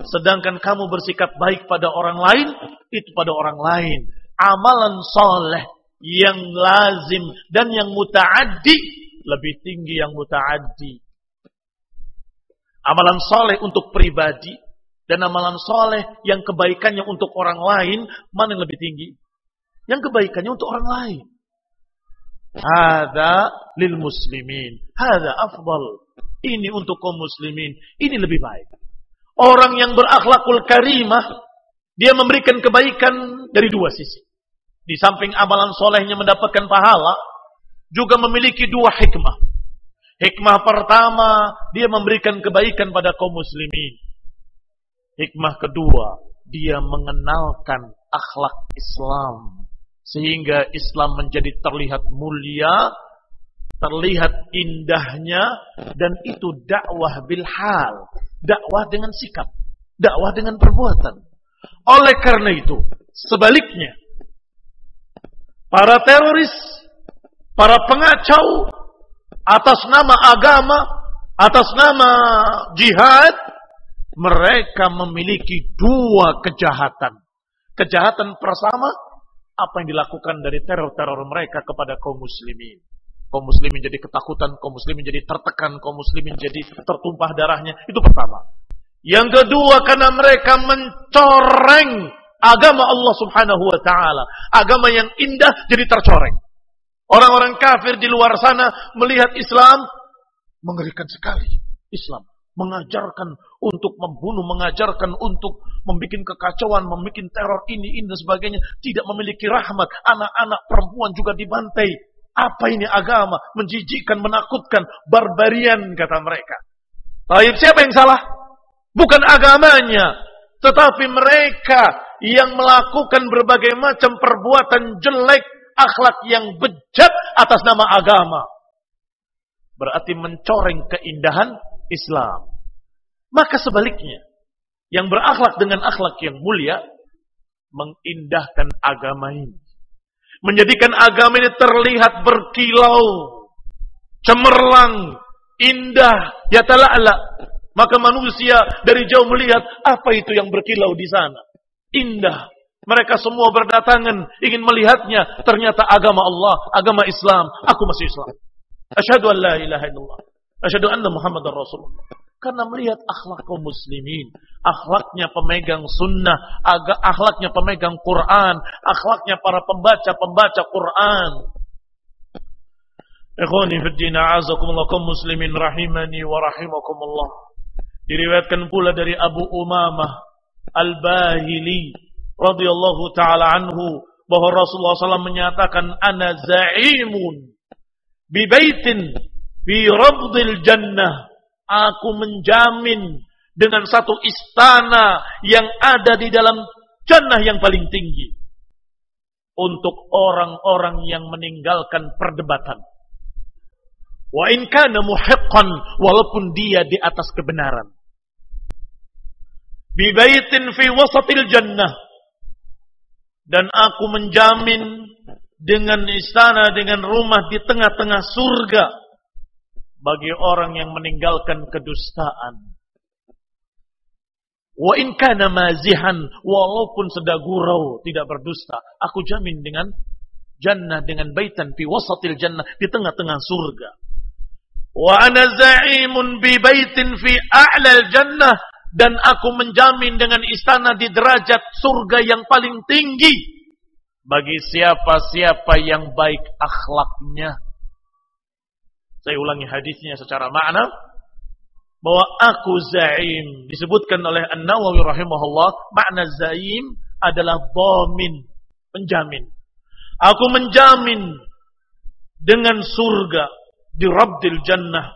Sedangkan kamu bersikap baik pada orang lain, itu pada orang lain. Amalan soleh yang lazim dan yang muta'addi, lebih tinggi yang muta'addi. Amalan soleh untuk pribadi, dan amalan soleh yang kebaikannya untuk orang lain, mana yang lebih tinggi? Yang kebaikannya untuk orang lain. Hada lil muslimin, hada afdal. Ini untuk kaum muslimin, ini lebih baik. Orang yang berakhlakul karimah, dia memberikan kebaikan dari dua sisi. Di samping amalan solehnya mendapatkan pahala, juga memiliki dua hikmah. Hikmah pertama, dia memberikan kebaikan pada kaum muslimin. Hikmah kedua, dia mengenalkan akhlak Islam, sehingga Islam menjadi terlihat mulia, terlihat indahnya, dan itu dakwah bil hal, dakwah dengan sikap, dakwah dengan perbuatan. Oleh karena itu, sebaliknya, para teroris, para pengacau, atas nama agama, atas nama jihad, mereka memiliki dua kejahatan. Kejahatan pertama, apa yang dilakukan dari teror-teror mereka kepada kaum muslimin. Kaum muslimin jadi ketakutan, kaum muslimin jadi tertekan, kaum muslimin jadi tertumpah darahnya. Itu pertama. Yang kedua, karena mereka mencoreng agama Allah subhanahu wa ta'ala. Agama yang indah jadi tercoreng. Orang-orang kafir di luar sana melihat Islam, mengerikan sekali. Islam mengajarkan untuk membunuh, mengajarkan untuk membuat kekacauan, membuat teror ini dan sebagainya. Tidak memiliki rahmat. Anak-anak perempuan juga dibantai. Apa ini agama? Menjijikkan, menakutkan, barbarian kata mereka. Baik, siapa yang salah? Bukan agamanya, tetapi mereka yang melakukan berbagai macam perbuatan jelek, akhlak yang bejat atas nama agama. Berarti mencoreng keindahan Islam. Maka sebaliknya, yang berakhlak dengan akhlak yang mulia, mengindahkan agama ini. Menjadikan agama ini terlihat berkilau, cemerlang, indah, yatala'la. Maka manusia dari jauh melihat, apa itu yang berkilau di sana? Indah. Mereka semua berdatangan, ingin melihatnya. Ternyata agama Allah, agama Islam. Aku masih Islam. Asyhadu an la ilaha illallah. Asyhadu anna Muhammadar Rasulullah. Karena melihat akhlak kaum muslimin, akhlaknya pemegang sunnah, akhlaknya pemegang Quran, akhlaknya para pembaca-pembaca Quran. Ikhwani fi din, a'azakumullah, kaum muslimin rahimani wa rahimakumullah. Diriwayatkan pula dari Abu Umamah Al-Bahili radhiyallahu taala anhu bahwa Rasulullah SAW menyatakan, ana za'imun bi baitin fi rabdil jannah. Aku menjamin dengan satu istana yang ada di dalam jannah yang paling tinggi untuk orang-orang yang meninggalkan perdebatan. Wa in kana muhiqqan, walaupun dia di atas kebenaran. Bi baitin fi wasatil jannah, dan aku menjamin dengan istana, dengan rumah di tengah-tengah surga bagi orang yang meninggalkan kedustaan. Wa in kana mazihan, walaupun sedagurau tidak berdusta, aku jamin dengan jannah, dengan baitan fi wasatil jannah, di tengah-tengah surga. Wa ana za'imun bi baitin fi a'lal jannah, dan aku menjamin dengan istana di derajat surga yang paling tinggi bagi siapa-siapa yang baik akhlaknya. Saya ulangi hadisnya secara makna, bahwa aku za'im disebutkan oleh An-Nawawi rahimahullah. Makna za'im adalah dhamin, penjamin. Aku menjamin dengan surga di Rabdil Jannah.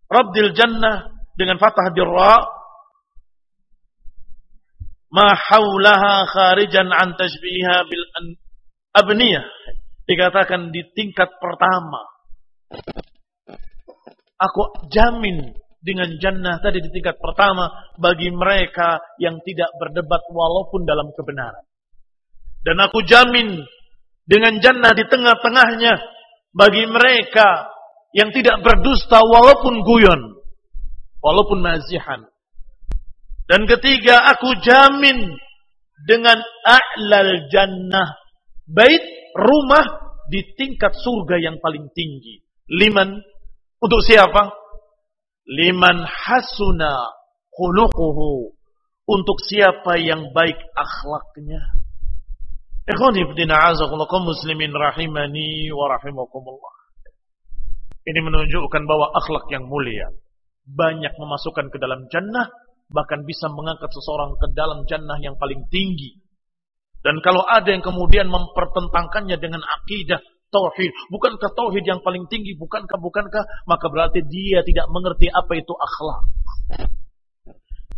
Rabdil Jannah dengan fathah di ra, ma haulaha kharijan an tashbiha bil abniyah. Dikatakan di tingkat pertama. Aku jamin dengan jannah tadi di tingkat pertama bagi mereka yang tidak berdebat walaupun dalam kebenaran. Dan aku jamin dengan jannah di tengah-tengahnya bagi mereka yang tidak berdusta walaupun guyon, walaupun mazihan. Dan ketiga, aku jamin dengan a'lal jannah, bait, rumah di tingkat surga yang paling tinggi. Liman, untuk siapa? Liman hasuna khuluquhu, untuk siapa yang baik akhlaknya. Ikhwani fillah, a'azakumullah, kaum muslimin rahimani wa rahimakumullah. Ini menunjukkan bahwa akhlak yang mulia banyak memasukkan ke dalam jannah, bahkan bisa mengangkat seseorang ke dalam jannah yang paling tinggi. Dan kalau ada yang kemudian mempertentangkannya dengan akidah tauhid, bukankah tauhid yang paling tinggi, bukankah, maka berarti dia tidak mengerti apa itu akhlak.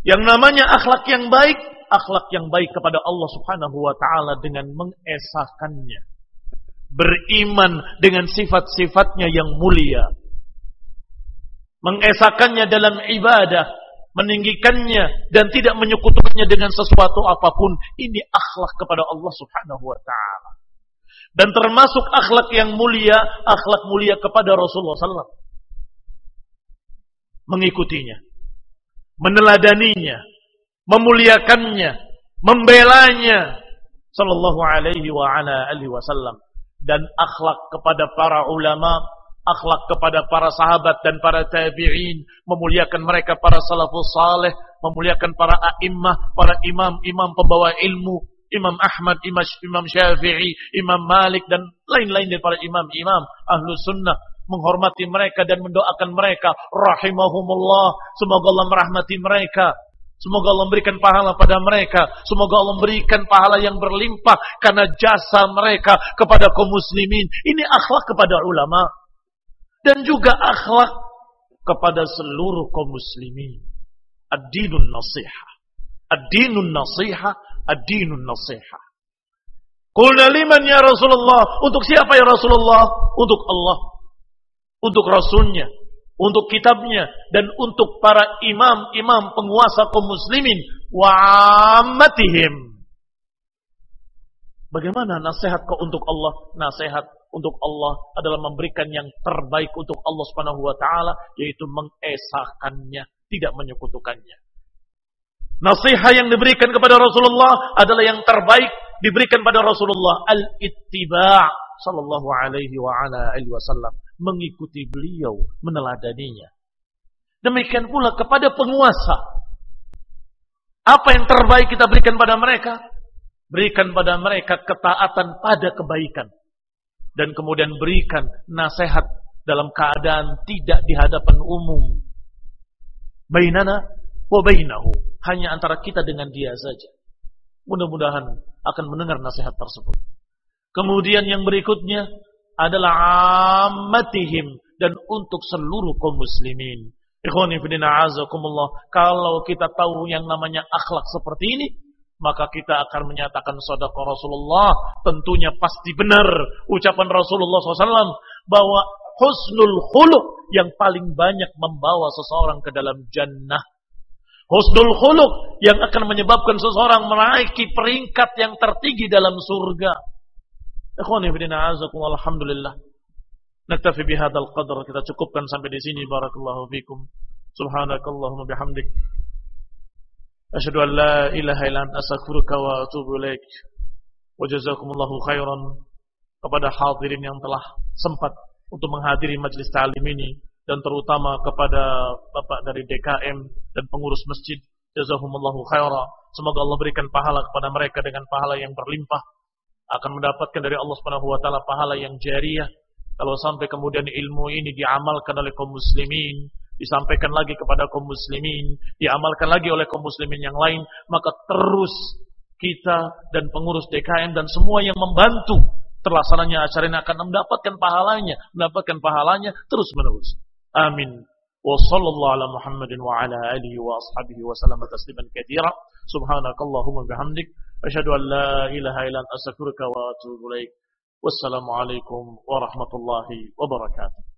Yang namanya akhlak yang baik kepada Allah Subhanahu wa taala dengan mengesahkannya, beriman dengan sifat-sifatnya yang mulia, mengesahkannya dalam ibadah, meninggikannya dan tidak menyekutukannya dengan sesuatu apapun. Ini akhlak kepada Allah Subhanahu wa taala. Dan termasuk akhlak yang mulia, akhlak mulia kepada Rasulullah SAW. Mengikutinya, meneladaninya, memuliakannya, membelanya sallallahu alaihi wa ala alihi wasallam. Dan akhlak kepada para ulama, akhlak kepada para sahabat dan para tabi'in, memuliakan mereka, para salafus saleh, memuliakan para a'immah, para imam-imam pembawa ilmu, Imam Ahmad, Imam Syafi'i, Imam Malik dan lain-lain dari para imam-imam Ahlus Sunnah, menghormati mereka dan mendoakan mereka, rahimahumullah, semoga Allah merahmati mereka. Semoga Allah memberikan pahala pada mereka. Semoga Allah memberikan pahala yang berlimpah karena jasa mereka kepada kaum muslimin. Ini akhlak kepada ulama. Dan juga akhlak kepada seluruh kaum muslimin. Ad-dinun nasihah. Ad-dinun nasihah. Ad-dinun nasihah. Qulna liman ya Rasulullah. Untuk siapa ya Rasulullah? Untuk Allah. Untuk Rasulnya. Untuk kitabnya dan untuk para imam-imam penguasa kaum muslimin wa ammatihim. Bagaimana nasihat kau untuk Allah? Nasihat untuk Allah adalah memberikan yang terbaik untuk Allah Subhanahu wa taala, yaitu mengesahkannya, tidak menyekutukannya. Nasihat yang diberikan kepada Rasulullah adalah yang terbaik diberikan pada Rasulullah, al-ittiba' sallallahu alaihi wa ala alihi wasallam. Mengikuti beliau, meneladaninya. Demikian pula kepada penguasa. Apa yang terbaik kita berikan pada mereka? Berikan pada mereka ketaatan pada kebaikan. Dan kemudian berikan nasihat dalam keadaan tidak di hadapan umum. Bainana wa bainahu, hanya antara kita dengan dia saja. Mudah-mudahan akan mendengar nasihat tersebut. Kemudian yang berikutnya adalah ammatihim, dan untuk seluruh kaum muslimin. Ikhwani fillah azakumullah, kalau kita tahu yang namanya akhlak seperti ini, maka kita akan menyatakan sadaqah Rasulullah. Tentunya pasti benar ucapan Rasulullah SAW bahwa husnul khuluq yang paling banyak membawa seseorang ke dalam jannah. Husnul khuluq yang akan menyebabkan seseorang meraih peringkat yang tertinggi dalam surga. Ikhwani fillah azakumullah, alhamdulillah. Naktafi bihadzal qadar, kita cukupkan sampai di sini. Barakallahu fikum. Subhanakallahumma bihamdik, asyhadu an la ilaha illa anta astaghfiruka wa atubu ilaik. Wa jazakumullahu khairan kepada hadirin yang telah sempat untuk menghadiri majelis ta'lim ini, dan terutama kepada Bapak dari DKM dan pengurus masjid. Jazakumullahu khairan. Semoga Allah berikan pahala kepada mereka dengan pahala yang berlimpah. Akan mendapatkan dari Allah Subhanahu wa taala pahala yang jariyah. Kalau sampai kemudian ilmu ini diamalkan oleh kaum muslimin, disampaikan lagi kepada kaum muslimin, diamalkan lagi oleh kaum muslimin yang lain, maka terus kita dan pengurus DKM dan semua yang membantu terlaksananya acara ini akan mendapatkan pahalanya terus menerus. Amin. Wa sallallahu ala Muhammadin wa ala alihi wa ashabihi wa sallama tasliman katsira. Subhanakallahumma bihamdik, asyhadu an la ilaha illa anta astaghfiruka wa atubu ilaik. Wassalamualaikum warahmatullahi wabarakatuh.